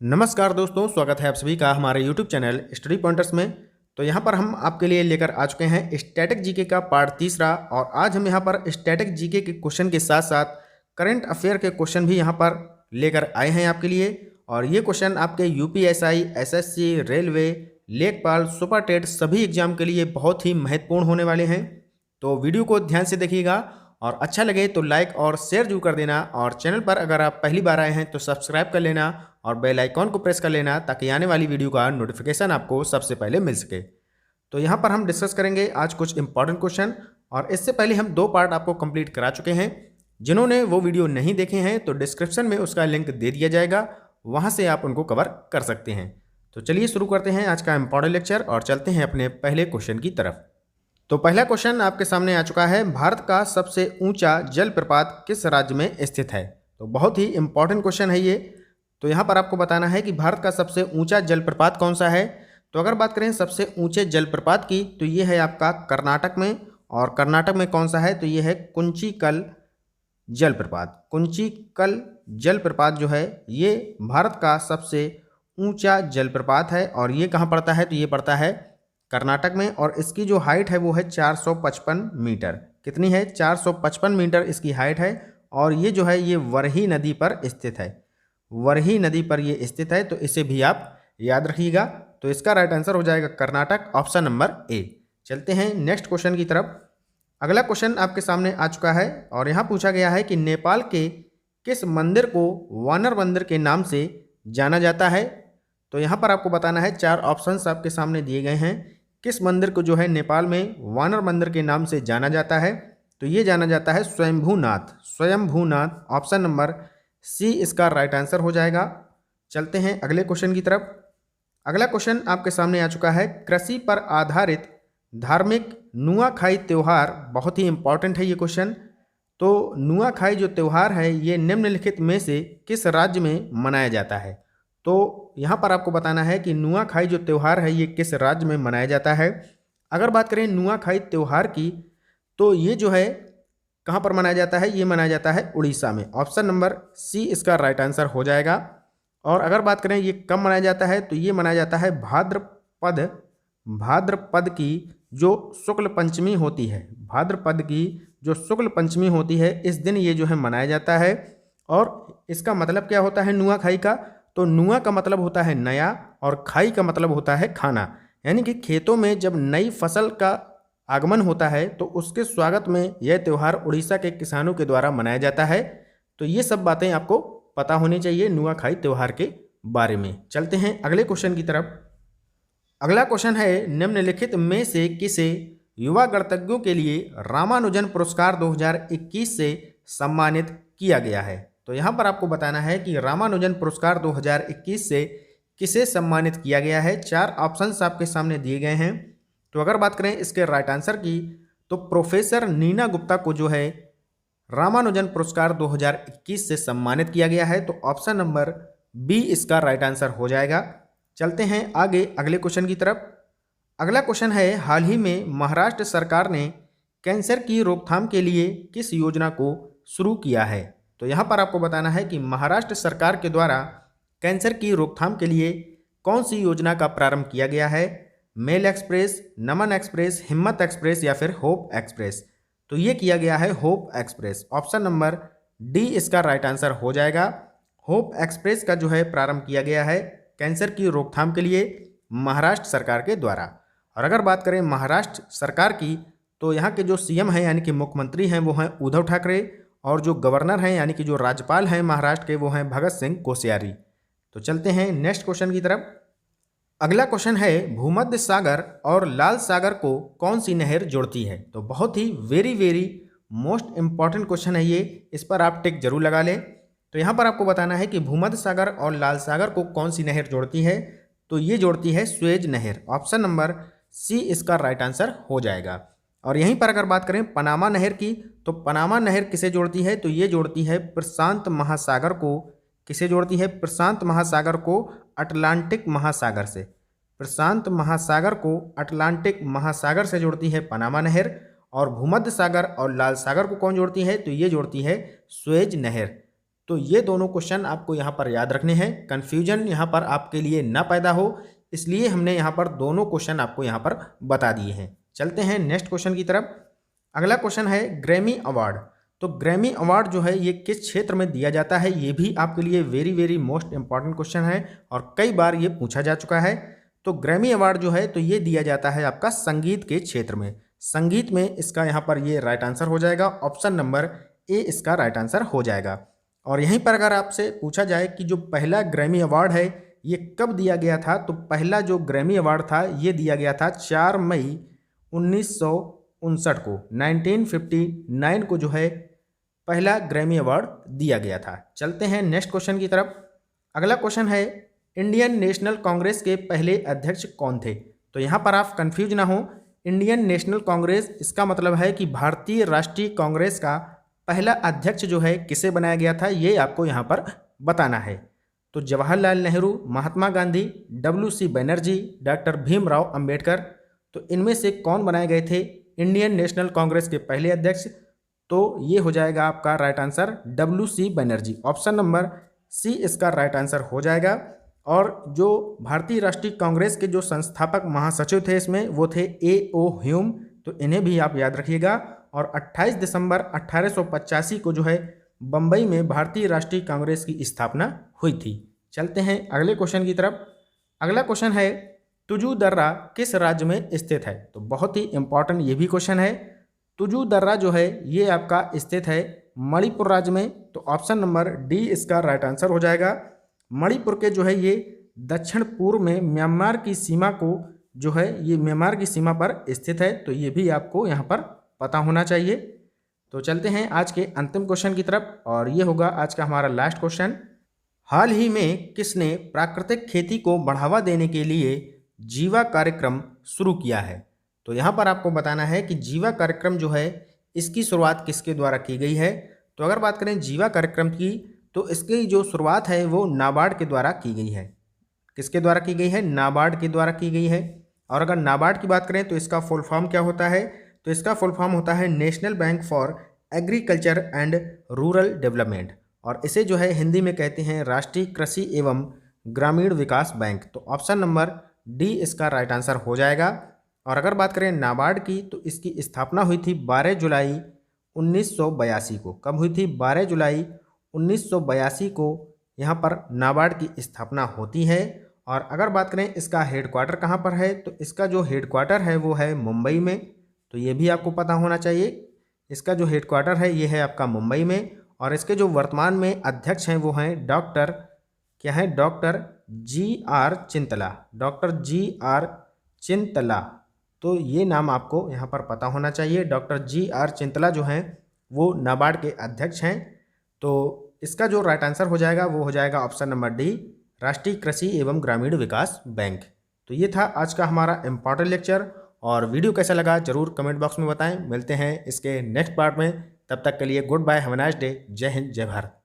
नमस्कार दोस्तों, स्वागत है आप सभी का हमारे YouTube चैनल स्टडी पॉइंटर्स में। तो यहाँ पर हम आपके लिए लेकर आ चुके हैं स्टैटिक जीके का पार्ट तीसरा। और आज हम यहाँ पर स्टैटिक जीके के क्वेश्चन के साथ साथ करंट अफेयर के क्वेश्चन भी यहाँ पर लेकर आए हैं आपके लिए। और ये क्वेश्चन आपके यूपीएसआई, एसएससी, रेलवे, लेखपाल, सुपर टेट सभी एग्जाम के लिए बहुत ही महत्वपूर्ण होने वाले हैं। तो वीडियो को ध्यान से देखिएगा और अच्छा लगे तो लाइक और शेयर जरूर कर देना। और चैनल पर अगर आप पहली बार आए हैं तो सब्सक्राइब कर लेना और बेल आइकॉन को प्रेस कर लेना ताकि आने वाली वीडियो का नोटिफिकेशन आपको सबसे पहले मिल सके। तो यहाँ पर हम डिस्कस करेंगे आज कुछ इंपॉर्टेंट क्वेश्चन। और इससे पहले हम 2 पार्ट आपको कंप्लीट करा चुके हैं। जिन्होंने वो वीडियो नहीं देखे हैं तो डिस्क्रिप्शन में उसका लिंक दे दिया जाएगा, वहाँ से आप उनको कवर कर सकते हैं। तो चलिए शुरू करते हैं आज का इंपॉर्टेंट लेक्चर और चलते हैं अपने पहले क्वेश्चन की तरफ। तो पहला क्वेश्चन आपके सामने आ चुका है, भारत का सबसे ऊंचा जलप्रपात किस राज्य में स्थित है। तो बहुत ही इंपॉर्टेंट क्वेश्चन है ये। तो यहाँ पर आपको बताना है कि भारत का सबसे ऊंचा जलप्रपात कौन सा है। तो अगर बात करें सबसे ऊंचे जलप्रपात की तो ये है आपका कर्नाटक में। और कर्नाटक में कौन सा है तो ये है कुंचिकल जलप्रपात। कुंचिकल जलप्रपात जो है ये भारत का सबसे ऊंचा जलप्रपात है। और ये कहाँ पड़ता है तो ये पड़ता है कर्नाटक में। और इसकी जो हाइट है वो है 455 मीटर। कितनी है? 455 मीटर इसकी हाइट है। और ये जो है ये वरही नदी पर स्थित है। वरही नदी पर ये स्थित है, तो इसे भी आप याद रखिएगा। तो इसका राइट आंसर हो जाएगा कर्नाटक, ऑप्शन नंबर ए। चलते हैं नेक्स्ट क्वेश्चन की तरफ। अगला क्वेश्चन आपके सामने आ चुका है और यहाँ पूछा गया है कि नेपाल के किस मंदिर को वानर मंदिर के नाम से जाना जाता है। तो यहाँ पर आपको बताना है, 4 ऑप्शंस आपके सामने दिए गए हैं। किस मंदिर को जो है नेपाल में वानर मंदिर के नाम से जाना जाता है। तो ये जाना जाता है Swayambhunath. Swayambhunath, option number C इसका राइट आंसर हो जाएगा। चलते हैं अगले क्वेश्चन की तरफ। अगला क्वेश्चन आपके सामने आ चुका है, कृषि पर आधारित धार्मिक नुआखाई त्यौहार। बहुत ही इंपॉर्टेंट है ये क्वेश्चन। तो नुआखाई जो त्यौहार है ये निम्नलिखित में से किस राज्य में मनाया जाता है। तो यहाँ पर आपको बताना है कि नुआखाई जो त्यौहार है ये किस राज्य में मनाया जाता है। अगर बात करें नुआखाई त्यौहार की तो ये जो है कहाँ पर मनाया जाता है, ये मनाया जाता है उड़ीसा में। ऑप्शन नंबर सी इसका राइट आंसर हो जाएगा। और अगर बात करें ये कब मनाया जाता है तो ये मनाया जाता है भाद्रपद की जो शुक्ल पंचमी होती है। भाद्रपद की जो शुक्ल पंचमी होती है इस दिन ये जो है मनाया जाता है। और इसका मतलब क्या होता है नुआखाई का, तो नुआ का मतलब होता है नया और खाई का मतलब होता है खाना। यानी कि खेतों में जब नई फसल का आगमन होता है तो उसके स्वागत में यह त्यौहार उड़ीसा के किसानों के द्वारा मनाया जाता है। तो ये सब बातें आपको पता होनी चाहिए नुआखाई त्यौहार के बारे में। चलते हैं अगले क्वेश्चन की तरफ। अगला क्वेश्चन है, निम्नलिखित में से किसे युवा गणतज्ञों के लिए रामानुजन पुरस्कार 2021 से सम्मानित किया गया है। तो यहाँ पर आपको बताना है कि रामानुजन पुरस्कार 2021 से किसे सम्मानित किया गया है। 4 ऑप्शंस आपके सामने दिए गए हैं। तो अगर बात करें इसके राइट आंसर की तो प्रोफेसर नीना गुप्ता को जो है रामानुजन पुरस्कार 2021 से सम्मानित किया गया है। तो ऑप्शन नंबर बी इसका राइट आंसर हो जाएगा। चलते हैं आगे अगले क्वेश्चन की तरफ। अगला क्वेश्चन है, हाल ही में महाराष्ट्र सरकार ने कैंसर की रोकथाम के लिए किस योजना को शुरू किया है। तो यहाँ पर आपको बताना है कि महाराष्ट्र सरकार के द्वारा कैंसर की रोकथाम के लिए कौन सी योजना का प्रारंभ किया गया है। मेल एक्सप्रेस, नमन एक्सप्रेस, हिम्मत एक्सप्रेस या फिर होप एक्सप्रेस। तो ये किया गया है hope express. Option number D इसका राइट आंसर हो जाएगा। होप एक्सप्रेस का जो है प्रारंभ किया गया है कैंसर की रोकथाम के लिए महाराष्ट्र सरकार के द्वारा। और अगर बात करें महाराष्ट्र सरकार की तो यहाँ के जो सीएम हैं यानी कि मुख्यमंत्री हैं वो हैं उद्धव ठाकरे। और जो गवर्नर हैं यानी कि जो राज्यपाल हैं महाराष्ट्र के वो हैं भगत सिंह कोश्यारी। तो चलते हैं नेक्स्ट क्वेश्चन की तरफ। अगला क्वेश्चन है, भूमध्य सागर और लाल सागर को कौन सी नहर जोड़ती है। तो बहुत ही वेरी मोस्ट इंपॉर्टेंट क्वेश्चन है ये, इस पर आप टिक जरूर लगा लें। तो यहाँ पर आपको बताना है कि भूमध्य सागर और लाल सागर को कौन सी नहर जोड़ती है। तो ये जोड़ती है स्वेज नहर। ऑप्शन नंबर सी इसका राइट आंसर हो जाएगा। और यहीं पर अगर बात करें पनामा नहर की तो पनामा नहर किसे जोड़ती है तो ये जोड़ती है प्रशांत महासागर को। किसे जोड़ती है? प्रशांत महासागर को अटलांटिक महासागर से। प्रशांत महासागर को अटलांटिक महासागर से जोड़ती है पनामा नहर। और भूमध्य सागर और लाल सागर को कौन जोड़ती है तो ये जोड़ती है स्वेज नहर। तो ये दोनों क्वेश्चन आपको यहाँ पर याद रखने हैं, कन्फ्यूजन यहाँ पर आपके लिए ना पैदा हो, इसलिए हमने यहाँ पर दोनों क्वेश्चन आपको यहाँ पर बता दिए हैं। चलते हैं नेक्स्ट क्वेश्चन की तरफ। अगला क्वेश्चन है ग्रैमी अवार्ड। तो ग्रैमी अवार्ड जो है ये किस क्षेत्र में दिया जाता है, ये भी आपके लिए very very most important question है और कई बार ये पूछा जा चुका है। तो ग्रैमी अवार्ड जो है तो ये दिया जाता है आपका संगीत के क्षेत्र में। संगीत में इसका यहाँ पर ये राइट आंसर हो जाएगा, ऑप्शन नंबर ए इसका राइट आंसर हो जाएगा। और यहीं पर अगर आपसे पूछा जाए कि जो पहला ग्रैमी अवार्ड है ये कब दिया गया था, तो पहला जो ग्रैमी अवार्ड था ये दिया गया था 4 मई 1959 को, 1959 को जो है पहला ग्रैमी अवार्ड दिया गया था। चलते हैं नेक्स्ट क्वेश्चन की तरफ। अगला क्वेश्चन है इंडियन नेशनल कांग्रेस के पहले अध्यक्ष कौन थे। तो यहाँ पर आप कंफ्यूज ना हो, इंडियन नेशनल कांग्रेस इसका मतलब है कि भारतीय राष्ट्रीय कांग्रेस का पहला अध्यक्ष जो है किसे बनाया गया था, ये आपको यहाँ पर बताना है। तो जवाहरलाल नेहरू, महात्मा गांधी, WC बनर्जी, डॉक्टर भीमराव अंबेडकर, तो इनमें से कौन बनाए गए थे इंडियन नेशनल कांग्रेस के पहले अध्यक्ष। तो ये हो जाएगा आपका right answer WC Banerjee, option number C इसका राइट आंसर हो जाएगा। और जो भारतीय राष्ट्रीय कांग्रेस के जो संस्थापक महासचिव थे इसमें वो थे A.O. ह्यूम, तो इन्हें भी आप याद रखिएगा। और 28 दिसंबर 1885 को जो है बम्बई में भारतीय राष्ट्रीय कांग्रेस की स्थापना हुई थी। चलते हैं अगले क्वेश्चन की तरफ। अगला क्वेश्चन है तुजू दर्रा किस राज्य में स्थित है। तो बहुत ही इंपॉर्टेंट ये भी क्वेश्चन है। तुजू दर्रा जो है ये आपका स्थित है मणिपुर राज्य में, तो ऑप्शन नंबर डी इसका राइट आंसर हो जाएगा। मणिपुर के जो है ये दक्षिण पूर्व में म्यांमार की सीमा को जो है ये म्यांमार की सीमा पर स्थित है, तो ये भी आपको यहाँ पर पता होना चाहिए। तो चलते हैं आज के अंतिम क्वेश्चन की तरफ और ये होगा आज का हमारा लास्ट क्वेश्चन। हाल ही में किसने प्राकृतिक खेती को बढ़ावा देने के लिए जीवा कार्यक्रम शुरू किया है। तो यहाँ पर आपको बताना है कि जीवा कार्यक्रम जो है इसकी शुरुआत किसके द्वारा की गई है। तो अगर बात करें जीवा कार्यक्रम की तो इसकी जो शुरुआत है वो नाबार्ड के द्वारा की गई है। किसके द्वारा की गई है, नाबार्ड के द्वारा की गई है। और अगर नाबार्ड की बात करें तो इसका फुल फॉर्म क्या होता है, तो इसका फुल फॉर्म होता है national bank for agriculture and rural development, और इसे जो है हिंदी में कहते हैं राष्ट्रीय कृषि एवं ग्रामीण विकास बैंक। तो ऑप्शन नंबर डी इसका राइट आंसर हो जाएगा। और अगर बात करें नाबार्ड की तो इसकी स्थापना हुई थी 12 जुलाई 1982 को। कब हुई थी, 12 जुलाई 1982 को यहाँ पर नाबार्ड की स्थापना होती है। और अगर बात करें इसका हेडक्वार्टर कहाँ पर है, तो इसका जो हेडक्वार्टर है वो है मुंबई में, तो ये भी आपको पता होना चाहिए। इसका जो हेडक्वार्टर है ये है आपका मुंबई में। और इसके जो वर्तमान में अध्यक्ष हैं वो हैं doctor GR Chintala, doctor GR Chintala, तो ये नाम आपको यहाँ पर पता होना चाहिए। डॉक्टर GR चिंतला जो हैं वो नाबार्ड के अध्यक्ष हैं। तो इसका जो राइट आंसर हो जाएगा वो हो जाएगा ऑप्शन नंबर डी, राष्ट्रीय कृषि एवं ग्रामीण विकास बैंक। तो ये था आज का हमारा इम्पॉर्टेंट लेक्चर, और वीडियो कैसा लगा जरूर कमेंट बॉक्स में बताएं। मिलते हैं इसके नेक्स्ट पार्ट में, तब तक के लिए good bye, have a nice day, जय हिंद, जय भारत।